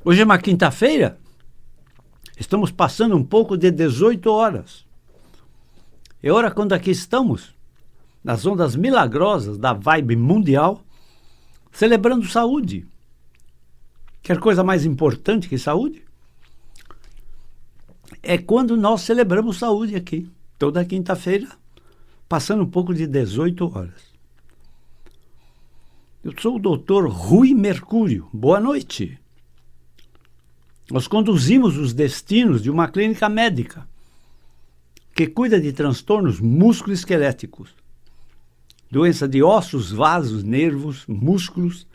Hoje é uma quinta-feira, estamos passando um pouco de 18 horas. É hora quando aqui estamos, nas ondas milagrosas da vibe mundial, celebrando saúde. Quer coisa mais importante que saúde? É quando nós celebramos saúde aqui, toda quinta-feira, passando um pouco de 18 horas. Eu sou o Dr. Rui Mercúrio. Boa noite. Nós conduzimos os destinos de uma clínica médica que cuida de transtornos musculoesqueléticos, doença de ossos, vasos, nervos, músculos,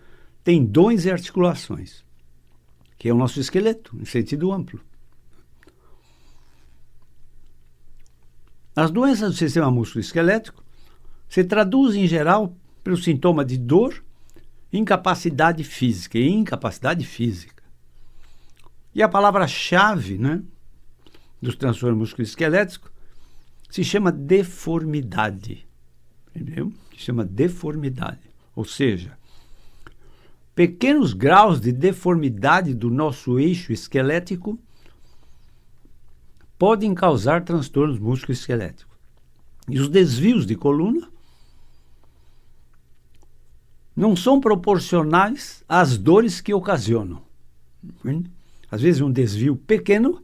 tendões e articulações, que é o nosso esqueleto, em sentido amplo. As doenças do sistema musculoesquelético se traduzem, em geral, pelo sintoma de dor, incapacidade física e incapacidade física. E a palavra-chave, dos transtornos musculoesqueléticos se chama deformidade. Entendeu? Se chama deformidade. Ou seja, pequenos graus de deformidade do nosso eixo esquelético podem causar transtornos musculoesqueléticos. E os desvios de coluna não são proporcionais às dores que ocasionam. Às vezes um desvio pequeno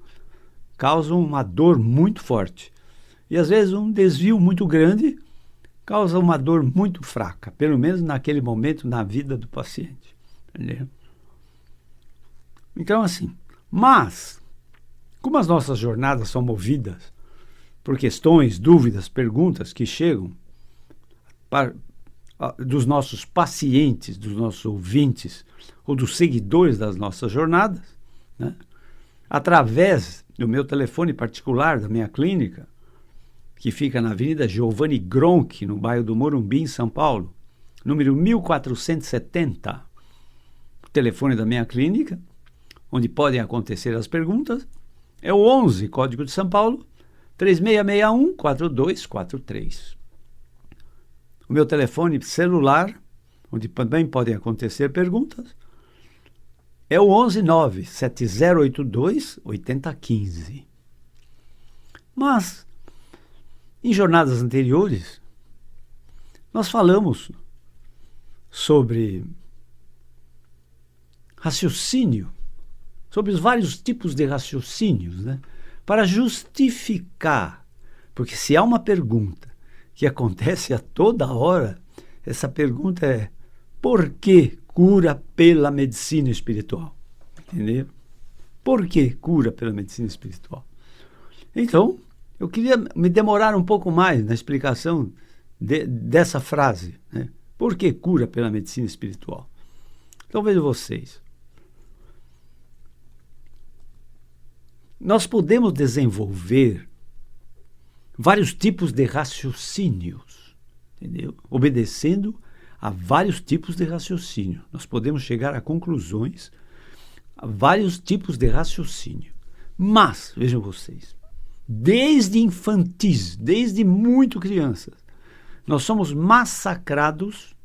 causa uma dor muito forte. E às vezes um desvio muito grande causa uma dor muito fraca, pelo menos naquele momento na vida do paciente. Entendeu? Então assim, mas como as nossas jornadas são movidas por questões, dúvidas, perguntas que chegam dos nossos pacientes, dos nossos ouvintes ou dos seguidores das nossas jornadas, através do meu telefone particular, da minha clínica, que fica na Avenida Giovanni Gronchi, no bairro do Morumbi, em São Paulo, número 1470, o telefone da minha clínica, onde podem acontecer as perguntas, é o 11, código de São Paulo, 3661-4243. O meu telefone celular, onde também podem acontecer perguntas, é o 119-7082-8015. Mas, em jornadas anteriores, nós falamos sobre raciocínio, sobre os vários tipos de raciocínios, para justificar. Porque se há uma pergunta que acontece a toda hora, essa pergunta é: por que cura pela medicina espiritual? Entendeu? Por que cura pela medicina espiritual? Então, eu queria me demorar um pouco mais na explicação dessa frase. Por que cura pela medicina espiritual? Então vejam vocês. Nós podemos desenvolver vários tipos de raciocínios, entendeu? Obedecendo a vários tipos de raciocínio. Nós podemos chegar a conclusões a vários tipos de raciocínio. Mas, vejam vocês, desde infantis, desde muito crianças, nós somos massacrados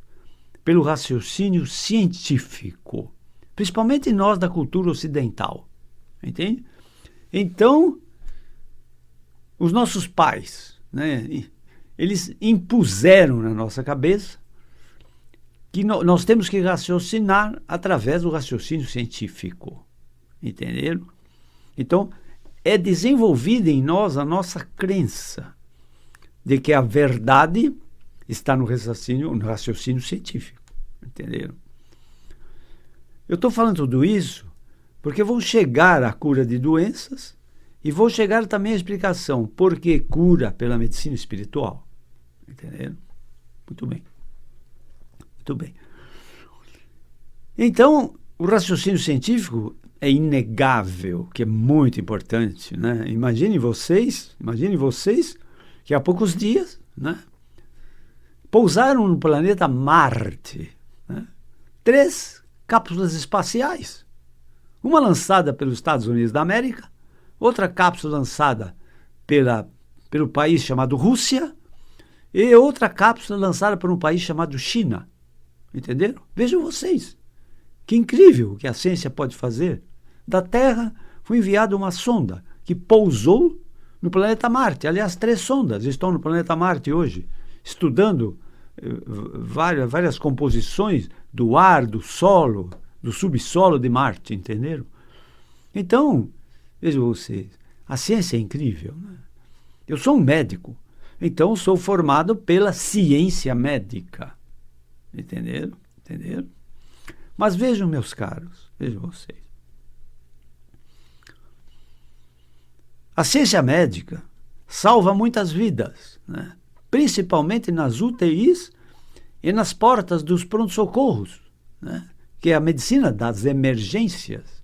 pelo raciocínio científico, principalmente nós da cultura ocidental, entende? Então, os nossos pais, eles impuseram na nossa cabeça que nós temos que raciocinar através do raciocínio científico, entenderam? Então, é desenvolvida em nós a nossa crença de que a verdade está no raciocínio científico, entenderam? Eu estou falando tudo isso porque vou chegar à cura de doenças e vou chegar também à explicação por que cura pela medicina espiritual, entenderam? Muito bem. Muito bem. Então, o raciocínio científico é inegável, que é muito importante, Imaginem vocês que há poucos dias, pousaram no planeta Marte, 3 cápsulas espaciais. Uma lançada pelos Estados Unidos da América, outra cápsula lançada pelo país chamado Rússia e outra cápsula lançada por um país chamado China. Entenderam? Vejam vocês. Que incrível o que a ciência pode fazer. da Terra foi enviada uma sonda que pousou no planeta Marte. Aliás, 3 sondas estão no planeta Marte hoje, estudando várias composições do ar, do solo, do subsolo de Marte, entenderam? Então, vejam vocês, a ciência é incrível, né? Eu sou um médico, então sou formado pela ciência médica. Entenderam? Entenderam? Mas vejam, meus caros, vejam vocês. A ciência médica salva muitas vidas, né? Principalmente nas UTIs e nas portas dos pronto-socorros, né? Que é a medicina das emergências.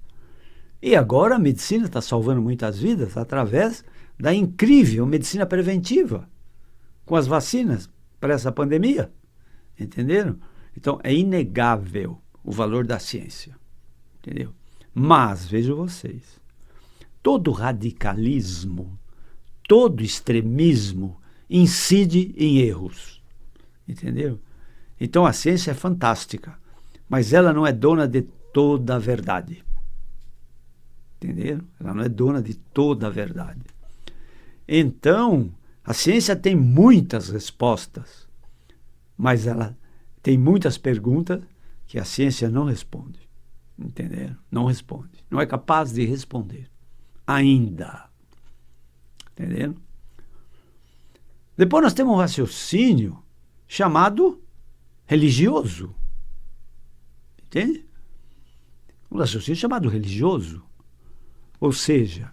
E agora a medicina está salvando muitas vidas através da incrível medicina preventiva, com as vacinas para essa pandemia. Entenderam? Então, é inegável o valor da ciência. Entendeu? Mas, vejam vocês, todo radicalismo, todo extremismo incide em erros. Entendeu? Então, a ciência é fantástica, mas ela não é dona de toda a verdade. Entenderam? Ela não é dona de toda a verdade. Então, a ciência tem muitas respostas, mas ela tem muitas perguntas que a ciência não responde. Entenderam? Não responde. Não é capaz de responder. Ainda. Entenderam? Depois nós temos um raciocínio chamado religioso. Entende? Um raciocínio chamado religioso. Ou seja,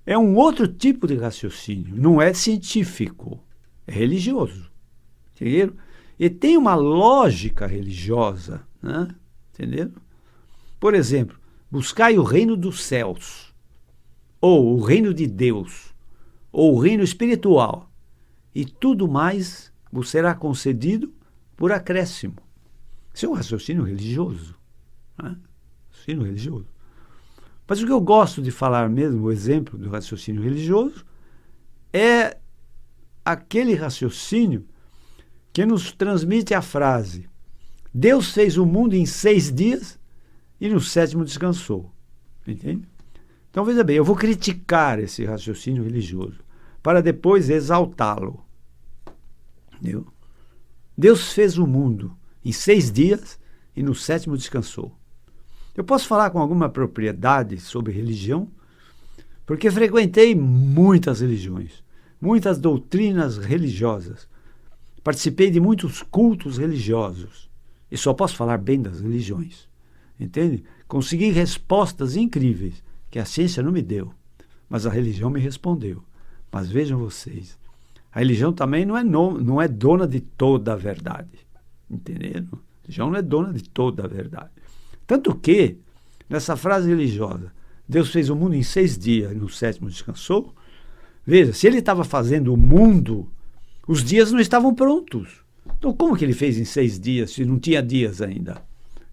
é um outro tipo de raciocínio. Não é científico. É religioso. Entenderam? E tem uma lógica religiosa, né? Entenderam? Por exemplo, buscai o reino dos céus, ou o reino de Deus, ou o reino espiritual, e tudo mais vos será concedido por acréscimo. Isso é um raciocínio religioso, né? Raciocínio religioso. Mas o que eu gosto de falar mesmo, o exemplo do raciocínio religioso, é aquele raciocínio que nos transmite a frase: Deus fez o mundo em 6 dias e no 7º descansou. Entende? Então, veja bem, eu vou criticar esse raciocínio religioso para depois exaltá-lo. Entendeu? Deus fez o mundo em 6 dias e no 7º descansou. Eu posso falar com alguma propriedade sobre religião, porque frequentei muitas religiões, muitas doutrinas religiosas. Participei de muitos cultos religiosos e só posso falar bem das religiões. Entende? Consegui respostas incríveis que a ciência não me deu, mas a religião me respondeu. Mas vejam vocês, a religião também não é dona de toda a verdade. Entenderam? A religião não é dona de toda a verdade. Tanto que, nessa frase religiosa, Deus fez o mundo em 6 dias e no 7º descansou. Veja, se ele estava fazendo o mundo, os dias não estavam prontos. Então, como que ele fez em 6 dias, se não tinha dias ainda?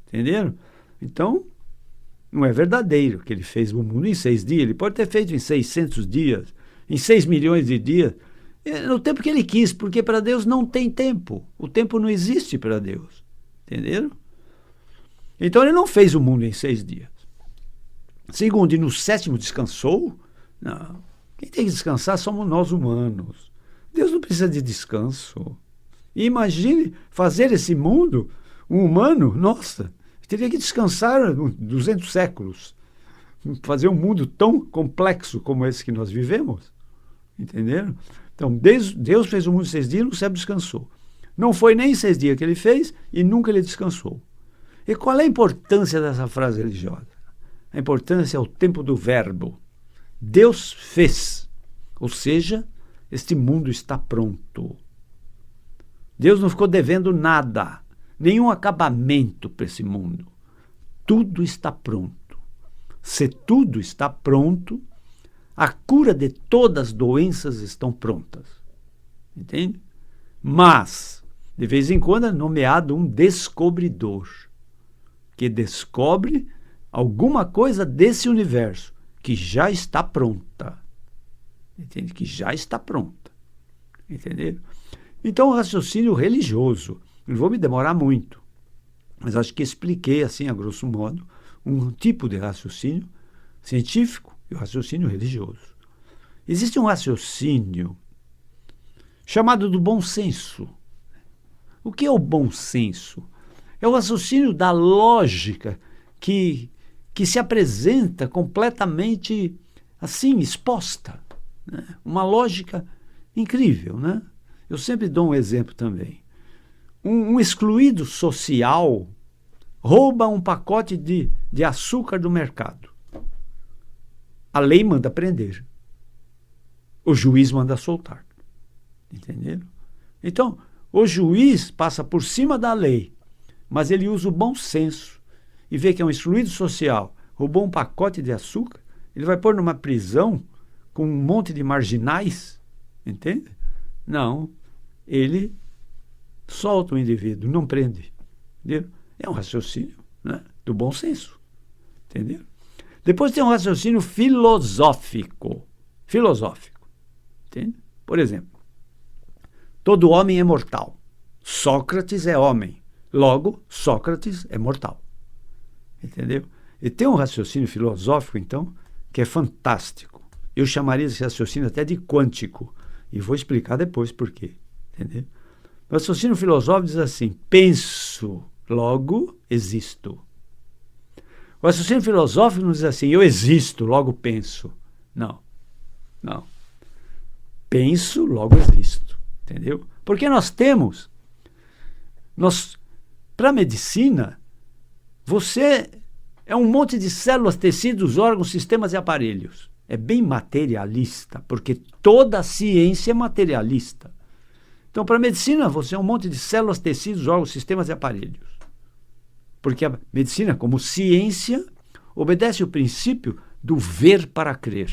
Entenderam? Então, não é verdadeiro que ele fez o mundo em 6 dias. Ele pode ter feito em 600 dias, em 6 milhões de dias, no tempo que ele quis, porque para Deus não tem tempo. O tempo não existe para Deus. Entenderam? Então, ele não fez o mundo em 6 dias. Segundo, e no 7º descansou? Não. Quem tem que descansar somos nós humanos. Deus não precisa de descanso. E imagine fazer esse mundo, um humano, nossa, teria que descansar 200 séculos. Fazer um mundo tão complexo como esse que nós vivemos. Entenderam? Então, Deus fez o mundo em 6 dias e no 7º descansou. Não foi nem em 6 dias que ele fez e nunca ele descansou. E qual é a importância dessa frase religiosa? A importância é o tempo do verbo. Deus fez, ou seja, este mundo está pronto. Deus não ficou devendo nada, nenhum acabamento para esse mundo. Tudo está pronto. Se tudo está pronto, a cura de todas as doenças estão prontas. Entende? Mas, de vez em quando, é nomeado um descobridor, que descobre alguma coisa desse universo que já está pronta. Entende? Que já está pronta. Entenderam? Então, o raciocínio religioso, não vou me demorar muito, mas acho que expliquei, assim, a grosso modo, um tipo de raciocínio científico e o raciocínio religioso. Existe um raciocínio chamado do bom senso. O que é o bom senso? É o raciocínio da lógica que se apresenta completamente assim, exposta, né? Uma lógica incrível, né? Eu sempre dou um exemplo também. Um excluído social rouba um pacote de açúcar do mercado. A lei manda prender. O juiz manda soltar. Entenderam? Então, o juiz passa por cima da lei, mas ele usa o bom senso e vê que é um excluído social, roubou um pacote de açúcar, ele vai pôr numa prisão com um monte de marginais, entende? Não, ele solta o indivíduo, não prende. Entendeu? É um raciocínio, né, do bom senso. Entendeu? Depois tem um raciocínio filosófico. Entende? Por exemplo, todo homem é mortal. Sócrates é homem. Logo, Sócrates é mortal. Entendeu? E tem um raciocínio filosófico, então, que é fantástico. Eu chamaria esse raciocínio até de quântico. E vou explicar depois por quê. Entendeu? O raciocínio filosófico diz assim: penso, logo existo. O raciocínio filosófico não diz assim: eu existo, logo penso. Não. Penso, logo existo. Entendeu? Porque para a medicina, você é um monte de células, tecidos, órgãos, sistemas e aparelhos. É bem materialista, porque toda a ciência é materialista. Então, para a medicina, você é um monte de células, tecidos, órgãos, sistemas e aparelhos. Porque a medicina, como ciência, obedece o princípio do ver para crer.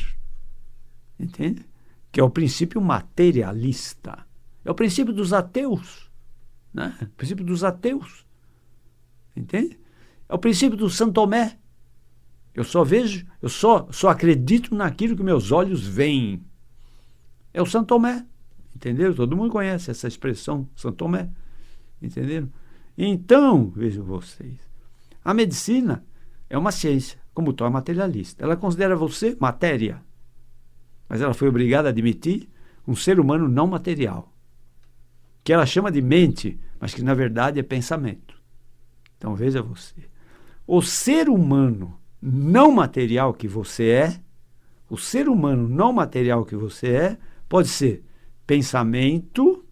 Entende? Que é o princípio materialista. É o princípio dos ateus. Né? O princípio dos ateus. Entende? É o princípio do São Tomé. Eu só acredito naquilo que meus olhos veem. É o São Tomé. Entenderam? Todo mundo conhece essa expressão, São Tomé. Entenderam? Então, vejam vocês, a medicina é uma ciência, como tal, materialista. Ela considera você matéria, mas ela foi obrigada a admitir um ser humano não material, que ela chama de mente, mas que na verdade é pensamento. Então veja você, o ser humano não material que você é, pode ser pensamento,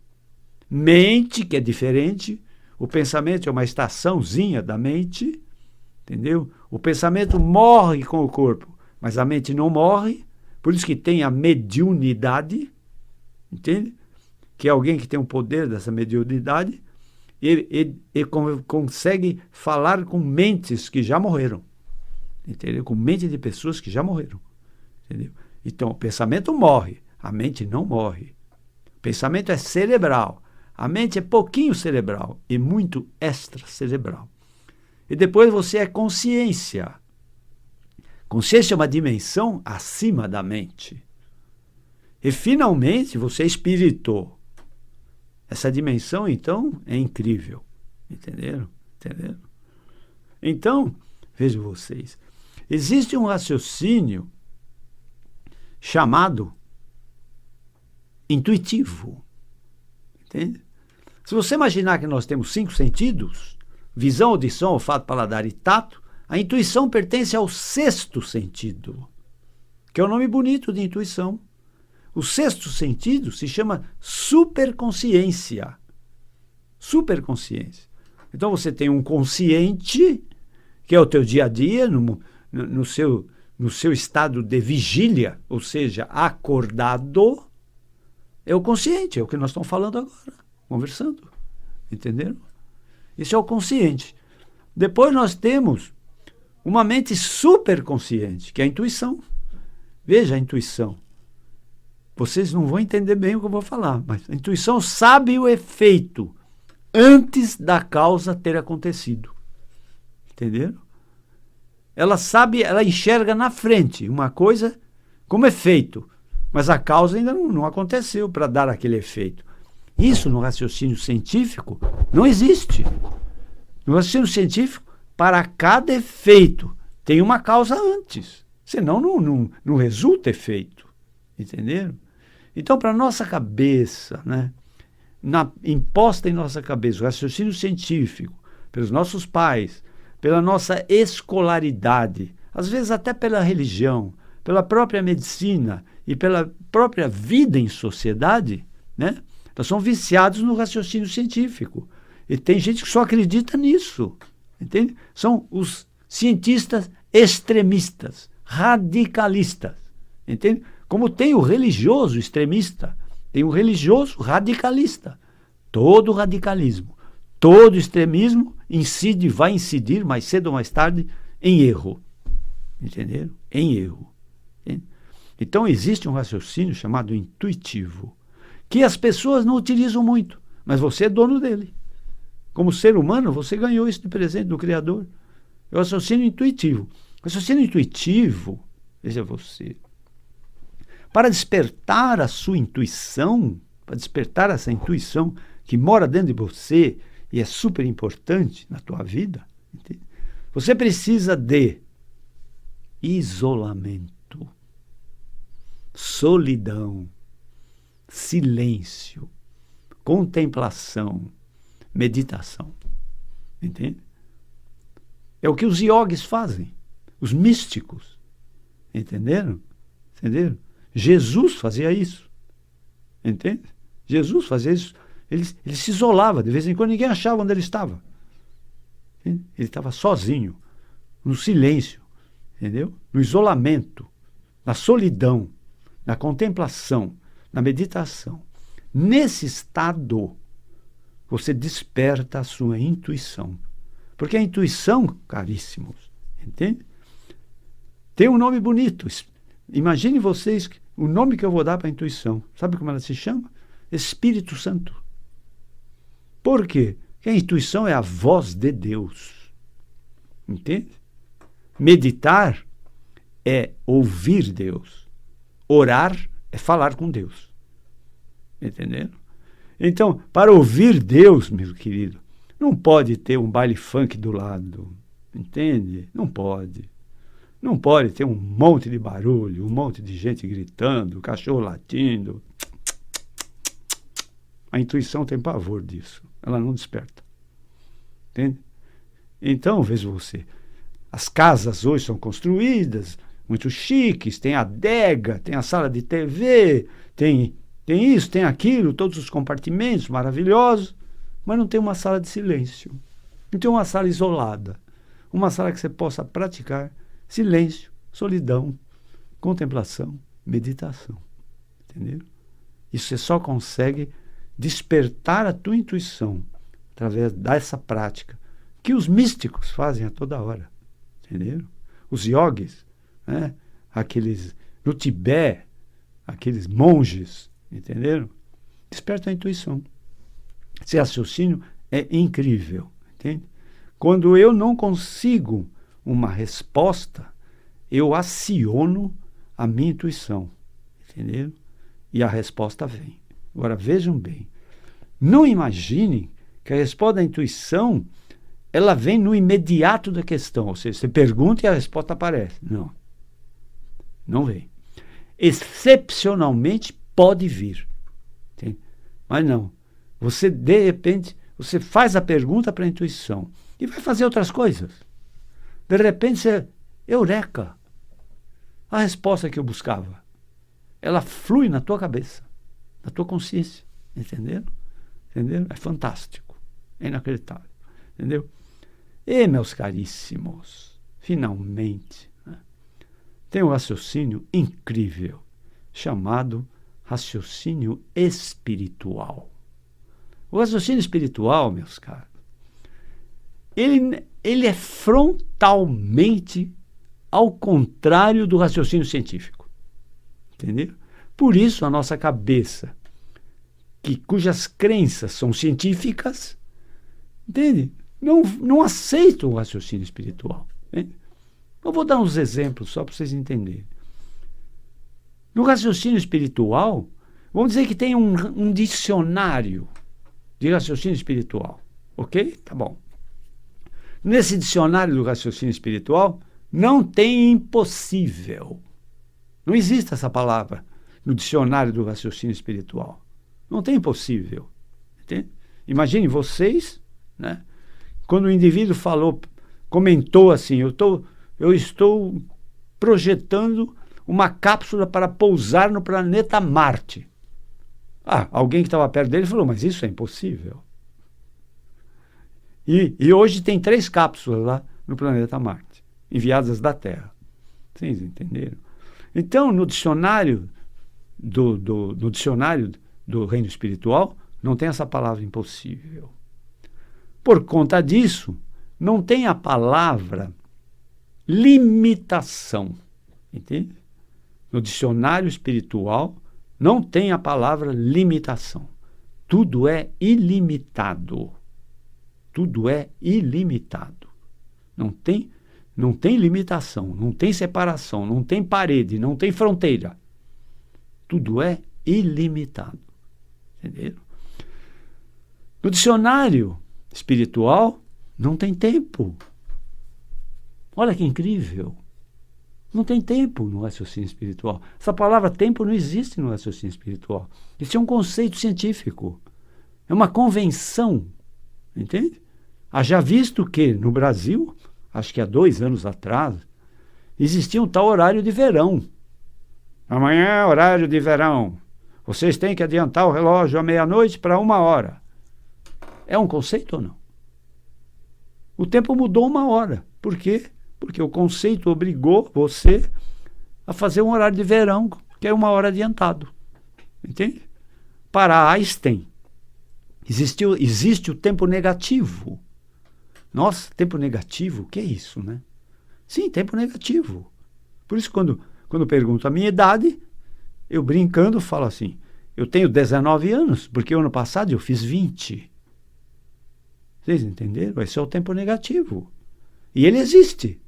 mente, que é diferente. O pensamento é uma estaçãozinha da mente, entendeu? O pensamento morre com o corpo, mas a mente não morre, por isso que tem a mediunidade, entende? Que é alguém que tem o poder dessa mediunidade e consegue falar com mentes que já morreram, entendeu? Com mente de pessoas que já morreram, entendeu? Então, o pensamento morre, a mente não morre. O pensamento é cerebral. A mente é pouquinho cerebral e muito extracerebral. E depois você é consciência. Consciência é uma dimensão acima da mente. E finalmente você é espírito. Essa dimensão, então, é incrível. Entenderam? Então, vejam vocês. Existe um raciocínio chamado intuitivo. Entende? Se você imaginar que nós temos 5 sentidos, visão, audição, olfato, paladar e tato, a intuição pertence ao 6º sentido, que é o nome bonito de intuição. O 6º sentido se chama superconsciência. Superconsciência. Então você tem um consciente, que é o teu dia a dia, no seu estado de vigília, ou seja, acordado. É o consciente, é o que nós estamos falando agora, conversando. Entenderam? Isso é o consciente. Depois nós temos uma mente superconsciente, que é a intuição. Veja a intuição. Vocês não vão entender bem o que eu vou falar, mas a intuição sabe o efeito antes da causa ter acontecido. Entenderam? Ela sabe, ela enxerga na frente uma coisa como efeito, mas a causa ainda não aconteceu para dar aquele efeito. Isso no raciocínio científico não existe. No raciocínio científico, para cada efeito tem uma causa antes. Senão não resulta efeito. Entenderam? Então, para a nossa cabeça, né, imposta em nossa cabeça, o raciocínio científico, pelos nossos pais, pela nossa escolaridade, às vezes até pela religião, pela própria medicina e pela própria vida em sociedade, né? Nós somos viciados no raciocínio científico. E tem gente que só acredita nisso. Entende? São os cientistas extremistas, radicalistas. Entende? Como tem o religioso extremista, tem o religioso radicalista. Todo radicalismo, todo extremismo vai incidir mais cedo ou mais tarde em erro. Entenderam? Em erro. Entende? Então existe um raciocínio chamado intuitivo, que as pessoas não utilizam muito, mas você é dono dele. Como ser humano, você ganhou isso de presente do Criador. É o raciocínio intuitivo. O raciocínio intuitivo, veja você, para despertar a sua intuição, para despertar essa intuição que mora dentro de você e é super importante na tua vida, entende? Você precisa de isolamento, solidão, silêncio, contemplação, meditação. Entende? É o que os yogis fazem, os místicos. Entenderam? Entenderam? Jesus fazia isso. Entende? Jesus fazia isso. Ele se isolava, de vez em quando ninguém achava onde ele estava. Entende? Ele estava sozinho, no silêncio, entendeu? No isolamento, na solidão, na contemplação, na meditação. Nesse estado, você desperta a sua intuição. Porque a intuição, caríssimos, entende? Tem um nome bonito. Imagine vocês o nome que eu vou dar para a intuição. Sabe como ela se chama? Espírito Santo. Por quê? Porque a intuição é a voz de Deus. Entende? Meditar é ouvir Deus. Orar é falar com Deus. Entenderam? Então, para ouvir Deus, meu querido, não pode ter um baile funk do lado. Entende? Não pode. Não pode ter um monte de barulho, um monte de gente gritando, cachorro latindo. A intuição tem pavor disso. Ela não desperta. Entende? Então, veja você, as casas hoje são construídas muito chiques, tem adega, tem a sala de TV, tem isso, tem aquilo, todos os compartimentos maravilhosos, mas não tem uma sala de silêncio. Não tem uma sala isolada. Uma sala que você possa praticar silêncio, solidão, contemplação, meditação. Entenderam? Isso você só consegue despertar a tua intuição através dessa prática que os místicos fazem a toda hora. Entenderam? Os yogis, né? Aqueles no Tibete, aqueles monges, entenderam? Despertam a intuição. Esse raciocínio é incrível, entende? Quando eu não consigo uma resposta, eu aciono a minha intuição, entenderam? E a resposta vem. Agora, vejam bem, não imaginem que a resposta da intuição, ela vem no imediato da questão, ou seja, você pergunta e a resposta aparece. Não, não vem. Excepcionalmente pode vir, entende? Mas não. Você, de repente, você faz a pergunta para a intuição e vai fazer outras coisas. De repente, você, eureka, a resposta que eu buscava, ela flui na tua cabeça, na tua consciência, entenderam? Entenderam? É fantástico, é inacreditável, entendeu? E, meus caríssimos, finalmente, né, tem um raciocínio incrível, chamado raciocínio espiritual. O raciocínio espiritual, meus caros, ele é frontalmente ao contrário do raciocínio científico. Entendeu? Por isso a nossa cabeça, cujas crenças são científicas, entende? Não aceita o raciocínio espiritual. Entende? Eu vou dar uns exemplos só para vocês entenderem. No raciocínio espiritual, vamos dizer que tem um dicionário de raciocínio espiritual. Ok? Tá bom. Nesse dicionário do raciocínio espiritual, Não tem impossível. Não existe essa palavra no dicionário do raciocínio espiritual. Não tem impossível. Entende? Imagine vocês, né? Quando o indivíduo comentou assim, eu estou projetando uma cápsula para pousar no planeta Marte. Alguém que estava perto dele falou, mas isso é impossível. E hoje tem 3 cápsulas lá no planeta Marte, enviadas da Terra. Vocês entenderam? Então, no dicionário do reino espiritual, não tem essa palavra impossível. Por conta disso, não tem a palavra limitação. Entende? No dicionário espiritual, não tem a palavra limitação. Tudo é ilimitado. Tudo é ilimitado. Não tem limitação, não tem separação, não tem parede, não tem fronteira. Tudo é ilimitado. Entenderam? No dicionário espiritual, não tem tempo. Olha que incrível. Não tem tempo no raciocínio espiritual. Essa palavra tempo não existe no raciocínio espiritual. Isso é um conceito científico. É uma convenção. Entende? Haja visto que no Brasil, acho que há 2 anos atrás, existia um tal horário de verão. Amanhã é horário de verão. Vocês têm que adiantar o relógio à meia-noite para 1h. É um conceito ou não? O tempo mudou 1h. Por quê? Porque o conceito obrigou você a fazer um horário de verão, que é 1h adiantado. Entende? Para Einstein, existe o tempo negativo. Nossa, tempo negativo? O que é isso, né? Sim, tempo negativo. Por isso, quando pergunto a minha idade, eu brincando falo assim, eu tenho 19 anos, porque ano passado eu fiz 20. Vocês entenderam? Esse é o tempo negativo. E ele existe.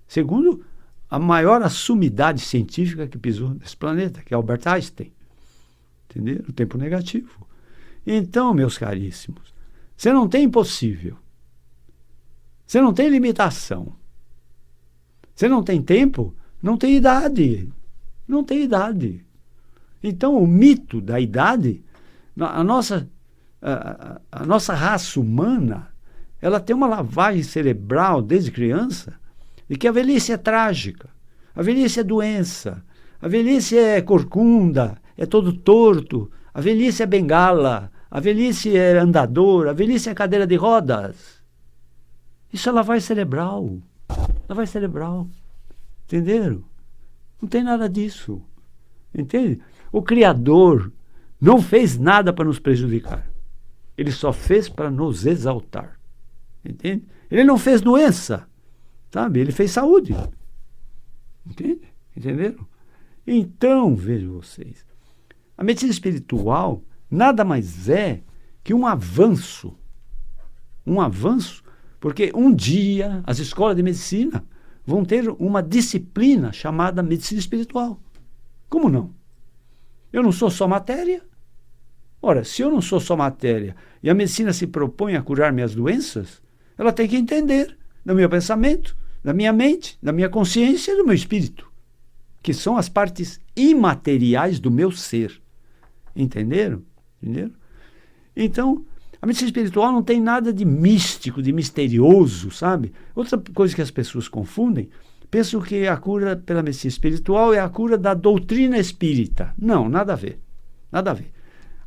Segundo a maior sumidade científica que pisou nesse planeta, que é Albert Einstein. Entenderam? O tempo negativo. Então, meus caríssimos, você não tem impossível. Você não tem limitação. Você não tem tempo, não tem idade. Não tem idade. Então, o mito da idade, a nossa raça humana, ela tem uma lavagem cerebral desde criança de que a velhice é trágica, a velhice é doença, a velhice é corcunda, é todo torto, a velhice é bengala, a velhice é andador, a velhice é cadeira de rodas. Isso é lavagem cerebral. Lavagem cerebral. Entenderam? Não tem nada disso. Entende? O Criador não fez nada para nos prejudicar. Ele só fez para nos exaltar. Entende? Ele não fez doença. Sabe? Ele fez saúde. Entende? Entenderam? Então, vejam vocês. A medicina espiritual nada mais é que um avanço. Um avanço, porque um dia as escolas de medicina vão ter uma disciplina chamada medicina espiritual. Como não? Eu não sou só matéria. Ora, se eu não sou só matéria e a medicina se propõe a curar minhas doenças, ela tem que entender do meu pensamento, da minha mente, da minha consciência e do meu espírito, que são as partes imateriais do meu ser. Entenderam? Entenderam? Então, a medicina espiritual não tem nada de místico, de misterioso, sabe? Outra coisa que as pessoas confundem, pensam que a cura pela medicina espiritual é a cura da doutrina espírita. Não, nada a ver. Nada a ver.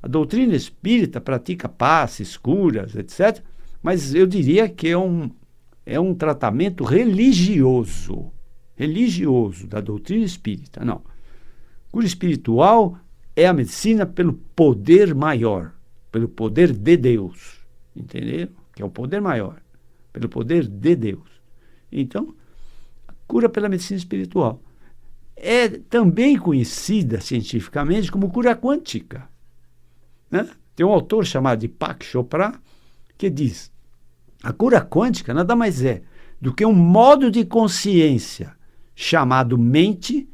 A doutrina espírita pratica passes, curas, etc., mas eu diria que é um tratamento religioso da doutrina espírita. Não. Cura espiritual é a medicina pelo poder maior, pelo poder de Deus. Entenderam? Que é o poder maior, pelo poder de Deus. Então, a cura pela medicina espiritual é também conhecida cientificamente como cura quântica. Né? Tem um autor chamado Deepak Chopra que diz: a cura quântica nada mais é do que um modo de consciência chamado mente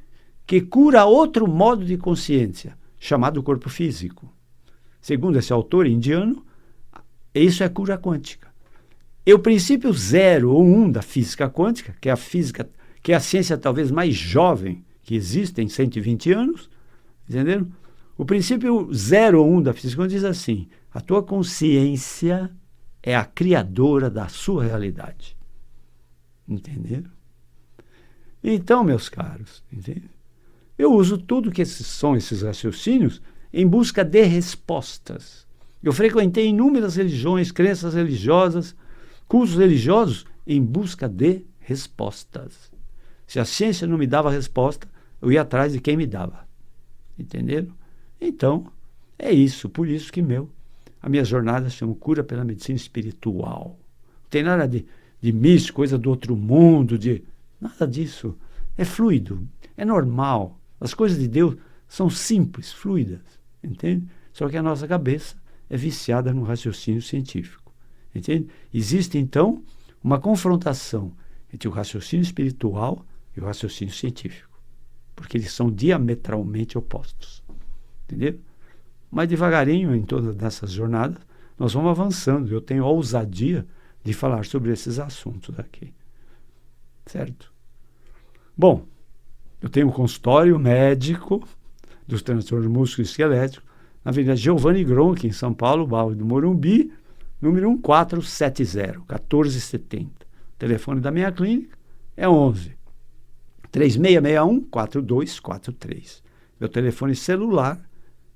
que cura outro modo de consciência chamado corpo físico. Segundo esse autor indiano, isso é cura quântica. E o princípio 0 ou 1 da física quântica, que é a física que é a ciência talvez mais jovem que existe, em 120 anos, entenderam? O princípio 0 ou 1 da física diz assim: a tua consciência é a criadora da sua realidade. Entenderam? Então, meus caros, entende? Eu uso tudo que são esses raciocínios em busca de respostas. Eu frequentei inúmeras religiões, crenças religiosas, cursos religiosos em busca de respostas. Se a ciência não me dava resposta, eu ia atrás de quem me dava. Entenderam? Então, é isso. Por isso que a minha jornada se chama Cura pela Medicina Espiritual. Não tem nada de místico, coisa do outro mundo, nada disso. É fluido, é normal. As coisas de Deus são simples, fluidas. Entende? Só que a nossa cabeça é viciada no raciocínio científico. Entende? Existe, então, uma confrontação entre o raciocínio espiritual e o raciocínio científico, porque eles são diametralmente opostos. Entendeu? Mas devagarinho, em todas essas jornadas, nós vamos avançando. Eu tenho a ousadia de falar sobre esses assuntos aqui. Certo? Bom, eu tenho um consultório médico dos transtornos musculoesqueléticos na Avenida Giovanni Gronchi, em São Paulo, bairro do Morumbi, número 1470, 1470. O telefone da minha clínica é 11 3661 4243. Meu telefone celular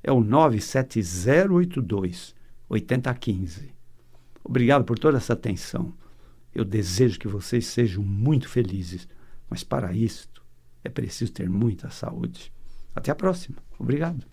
é o 97082 8015. Obrigado por toda essa atenção. Eu desejo que vocês sejam muito felizes, mas para isto é preciso ter muita saúde. Até a próxima. Obrigado.